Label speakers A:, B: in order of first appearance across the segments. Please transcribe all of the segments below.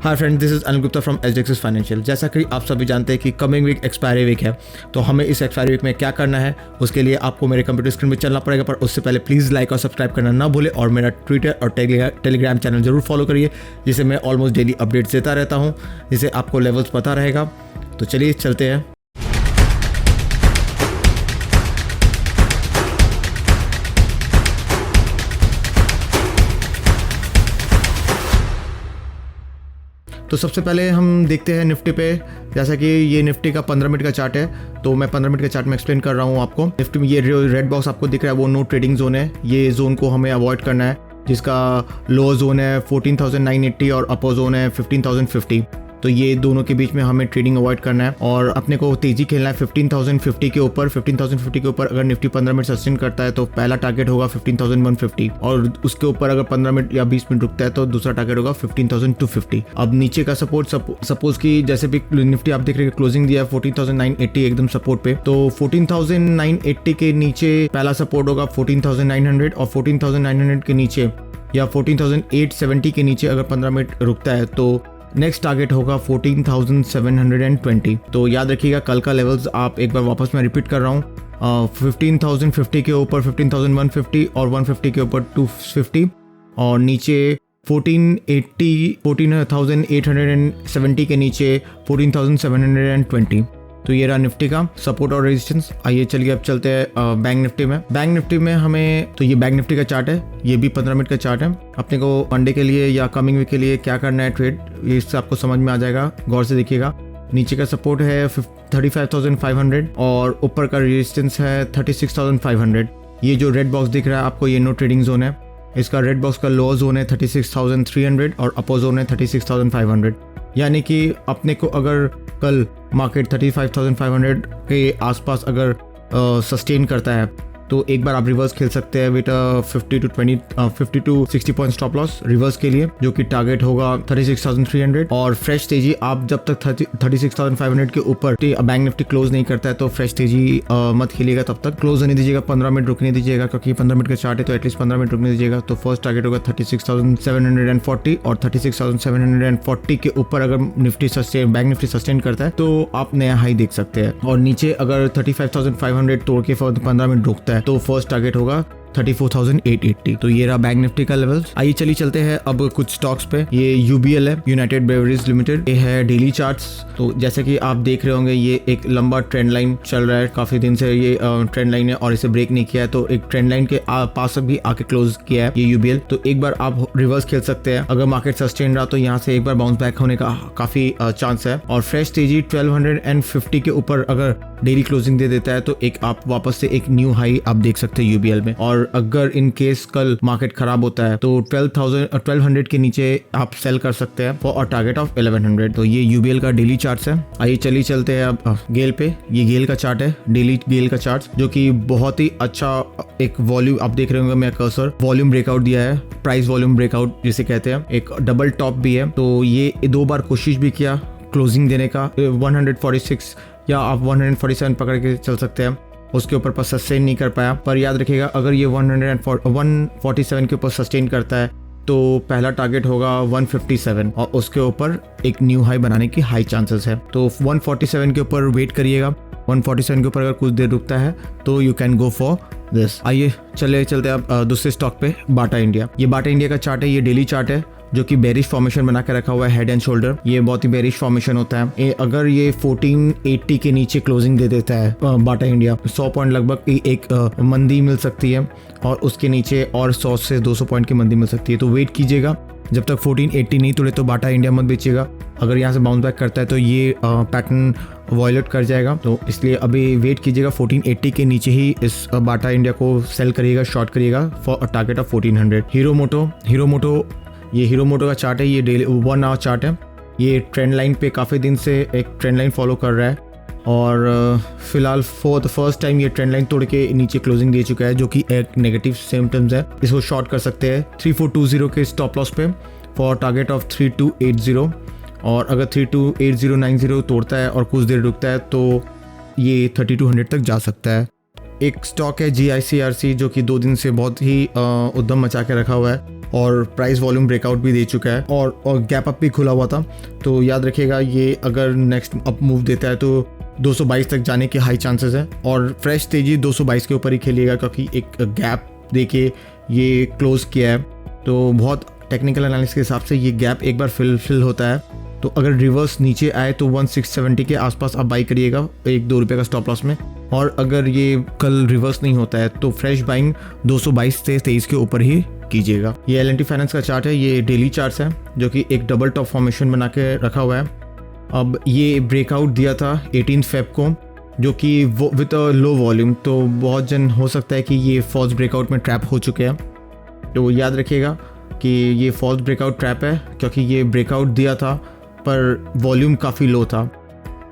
A: Hi friends, this is Anil Gupta from HDFC financial. जैसा कि आप सभी जानते हैं कि कमिंग वीक एक्सपायरी वीक है, तो हमें इस एक्सपायरी वीक में क्या करना है उसके लिए आपको मेरे कंप्यूटर स्क्रीन में चलना पड़ेगा। पर उससे पहले प्लीज़ लाइक और सब्सक्राइब करना ना भूले और मेरा ट्विटर और टेलीग्राम चैनल जरूर फॉलो करिए, जिसे मैं ऑलमोस्ट डेली अपडेट्स देता रहता हूँ, जिससे आपको लेवल्स पता रहेगा। तो चलिए चलते हैं। तो सबसे पहले हम देखते हैं निफ्टी पे। जैसा कि ये निफ्टी का 15 मिनट का चार्ट है, तो मैं 15 मिनट के चार्ट में एक्सप्लेन कर रहा हूँ आपको। निफ्टी में ये रेड बॉक्स आपको दिख रहा है, वो नो ट्रेडिंग जोन है। ये जोन को हमें अवॉइड करना है, जिसका लोअर जोन है 14,980 और अपर जोन है 15,050। तो ये दोनों के बीच में हमें ट्रेडिंग अवॉइड करना है और अपने को तेजी खेलना है 15,050 के ऊपर। 15,050 के ऊपर अगर निफ्टी 15 मिनट सस्टेन करता है तो पहला टारगेट होगा 15,150 और उसके ऊपर अगर 15 मिनट या 20 मिनट रुकता है तो दूसरा टारगेट होगा 15,250। अब नीचे का सपोर्ट सपोज की जैसे भी निफ्टी आप देख रहे हैं क्लोजिंग दिया है 14,980 एकदम सपोर्ट पे, तो 14,980 के नीचे पहला सपोर्ट होगा 14,900 और 14,900 के नीचे या 14,870 के नीचे अगर 15 मिनट रुकता है तो नेक्स्ट टारगेट होगा 14,720। तो याद रखिएगा कल का लेवल्स आप एक बार वापस मैं रिपीट कर रहा हूँ, 15,050 के ऊपर 15,150 और 150 के ऊपर 250 और नीचे 14,870 के नीचे 14,720। तो ये रहा निफ्टी का सपोर्ट और रेजिस्टेंस। आइए चलिए अब चलते हैं बैंक निफ्टी में। बैंक निफ्टी में हमें तो ये बैंक निफ्टी का चार्ट है, ये भी 15 मिनट का चार्ट है। अपने को मंडे के लिए या कमिंग वीक के लिए क्या करना है ट्रेड, ये इससे आपको समझ में आ जाएगा, गौर से देखिएगा। नीचे का सपोर्ट है 35,500 और ऊपर का रेजिस्टेंस है 36,500। ये जो रेड बॉक्स दिख रहा है आपको, ये नो ट्रेडिंग जोन है। इसका रेड बॉक्स का लोअर जोन है 36,300 और अपर जोन है 36,500। यानी कि अपने को अगर कल मार्केट 35,500 के आसपास अगर सस्टेन करता है तो एक बार आप रिवर्स खेल सकते हैं with 50 to 60 point stop loss reverse के लिए, जो कि टारगेट होगा 36,300। और फ्रेश तेजी आप जब तक 36,500 के ऊपर बैंक निफ्टी क्लोज नहीं करता है तो फ्रेश तेजी मत खेलिएगा, तब तक क्लोज होने दीजिएगा, 15 मिनट रुकने दीजिएगा, क्योंकि 15 मिनट का चार्ट है तो एटलीस्ट 15 मिनट रुकने दीजिएगा। तो फर्स्ट टारगेट होगा 36,740 और 36,740 के ऊपर अगर Nifty sustain bank Nifty sustain करता है तो आप नया हाई देख सकते हैं। और नीचे अगर 35,500 तोड़ के 15 मिनट रुकता है तो फर्स्ट टारगेट होगा 34,880। तो ये रहा बैंक निफ्टी का लेवल्स। आइए चलिए चलते हैं अब कुछ स्टॉक्स पे। ये यूबीएल है, यूनाइटेड ब्रेवरीज लिमिटेड। ये है डेली चार्ट्स। तो जैसे कि आप देख रहे होंगे ये एक लंबा ट्रेंड लाइन चल रहा है, काफी दिन से ये ट्रेंड लाइन है और इसे ब्रेक नहीं किया है, तो एक ट्रेंड लाइन के पास भी आके क्लोज किया है ये यूबीएल। तो एक बार आप रिवर्स खेल सकते हैं, अगर मार्केट सस्टेन रहा तो यहाँ से एक बार बाउंस बैक होने का काफी चांस है। और फ्रेश तेजी 1250 के ऊपर अगर डेली क्लोजिंग दे देता है तो एक आप वापस से एक न्यू हाई आप देख सकते हैं यूबीएल में। और अगर इन केस कल मार्केट खराब होता है तो 1200 के नीचे आप सेल कर सकते हैं फॉर अ टारगेट ऑफ 1100। तो ये यूबीएल का डेली चार्ट्स है। आइए चलिए चलते हैं अब गेल पे। ये गेल का चार्ट है, डेली गेल का चार्ट, जो कि बहुत ही अच्छा एक वॉल्यूम आप देख रहे होंगे, मैं कर्सर वॉल्यूम ब्रेकआउट दिया है, प्राइस वॉल्यूम ब्रेकआउट जिसे कहते हैं। एक डबल टॉप भी है, तो ये 2 बार कोशिश भी किया क्लोजिंग देने का 146 या आप 147 पकड़ के चल सकते हैं, उसके ऊपर पर सस्टेन नहीं कर पाया। पर याद रखिएगा अगर ये 147 के ऊपर सस्टेन करता है तो पहला टारगेट होगा 157 और उसके ऊपर एक न्यू हाई बनाने की हाई चांसेस है। तो 147 के ऊपर वेट करिएगा। 147 के ऊपर अगर कुछ देर रुकता है तो you can go for this. आइए चलते अब दूसरे स्टॉक पे, बाटा इंडिया। ये बाटा इंडिया का चार्ट है, ये डेली चार्ट है, जो कि बेरिश फॉर्मेशन बना के रखा हुआ है, हेड एंड शोल्डर। ये बहुत ही बेरिश फॉर्मेशन होता है। अगर ये 1480 के नीचे क्लोजिंग दे देता है बाटा इंडिया, 100 पॉइंट लगभग एक मंदी मिल सकती है और उसके नीचे और 100 से 200 पॉइंट की मंदी मिल सकती है। तो वेट कीजिएगा, जब तक 1480 नहीं तोड़े तो बाटा इंडिया मत बेचिएगा। अगर यहाँ से बाउंस बैक करता है तो ये पैटर्न वॉयलेट कर जाएगा, तो इसलिए अभी वेट कीजिएगा। 1480 के नीचे ही इस बाटा इंडिया को सेल करिएगा, शॉर्ट करिएगा for a target of 1400। Hero Moto ये हीरो मोटो का चार्ट है, ये डेली 1 आवर चार्ट है। ये ट्रेंड लाइन पे काफ़ी दिन से एक ट्रेंड लाइन फॉलो कर रहा है और फिलहाल फॉर द फर्स्ट टाइम ये ट्रेंड लाइन तोड़ के नीचे क्लोजिंग दे चुका है, जो कि एक नेगेटिव सिम्टम्स है। इसको शॉर्ट कर सकते हैं 3420 के स्टॉप लॉस पे फॉर टारगेट ऑफ 3280। और अगर 328090 तोड़ता है और कुछ देर रुकता है तो ये 3200 तक जा सकता है। एक स्टॉक है GICRC, जो कि 2 दिन से बहुत ही उद्यम मचा के रखा हुआ है। और प्राइस वॉल्यूम ब्रेकआउट भी दे चुका है और गैप अप भी खुला हुआ था। तो याद रखिएगा ये अगर नेक्स्ट अप मूव देता है तो 222 तक जाने के हाई चांसेस है और फ्रेश तेजी 222 के ऊपर ही खेलिएगा, क्योंकि एक गैप देके ये क्लोज किया है। तो बहुत टेक्निकल एनालिसिस के हिसाब से ये गैप एक बार फिल होता है, तो अगर रिवर्स नीचे आए तो 1670 के आसपास आप बाई करिएगा 1-2 रुपये का स्टॉप लॉस में। और अगर ये कल रिवर्स नहीं होता है तो फ्रेश बाइंग 222 से 23 के ऊपर ही कीजिएगा। ये L&T फाइनेंस का चार्ट है, ये डेली चार्ट्स है जो कि एक डबल टॉप फॉर्मेशन बना के रखा हुआ है। अब ये ब्रेकआउट दिया था 18 फेब को, जो कि विद अ लो वॉल्यूम, तो बहुत जन हो सकता है कि ये फॉल्स ब्रेकआउट में ट्रैप हो चुके हैं। तो याद रखिएगा कि ये फॉल्स ब्रेकआउट ट्रैप है, क्योंकि ये ब्रेकआउट दिया था पर वॉल्यूम काफ़ी लो था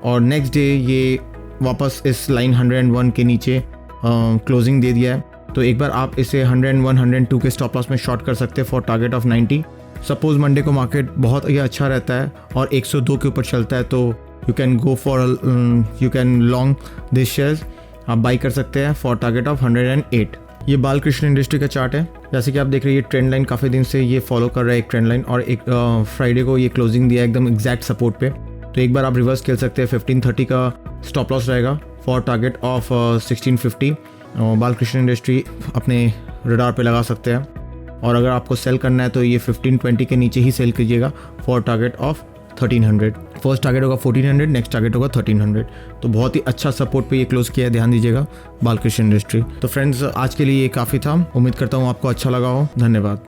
A: और नेक्स्ट डे ये वापस इस लाइन 101 के नीचे क्लोजिंग दे दिया है। तो एक बार आप इसे 101, 102 के स्टॉप लॉस में शॉर्ट कर सकते हैं for target of 90। Suppose Monday को मार्केट बहुत ही अच्छा रहता है और 102 के ऊपर चलता है तो you can long this shares, आप बाई कर सकते हैं फॉर टारगेट ऑफ 108। ये बालकृष्ण इंडस्ट्री का चार्ट है, जैसे कि आप देख रहे हैं ये ट्रेंड लाइन काफ़ी दिन से ये फॉलो कर रहा है एक ट्रेंड लाइन, और एक फ्राइडे को ये क्लोजिंग दिया एकदम एग्जैक्ट सपोर्ट पे। तो एक बार आप रिवर्स खेल सकते हैं, 1530 का स्टॉप लॉस रहेगा for target of 1650। Balkrishna industry अपने रडार पे लगा सकते हैं, और अगर आपको सेल करना है तो ये 1520 के नीचे ही सेल कीजिएगा for target of 1300। First target होगा 1400, नेक्स्ट टारगेट होगा 1300। तो बहुत ही अच्छा सपोर्ट पे ये क्लोज किया है, ध्यान दीजिएगा बालकृष्ण इंडस्ट्री। तो फ्रेंड्स आज के लिए ये काफ़ी था, उम्मीद करता हूँ आपको अच्छा लगा हो। धन्यवाद।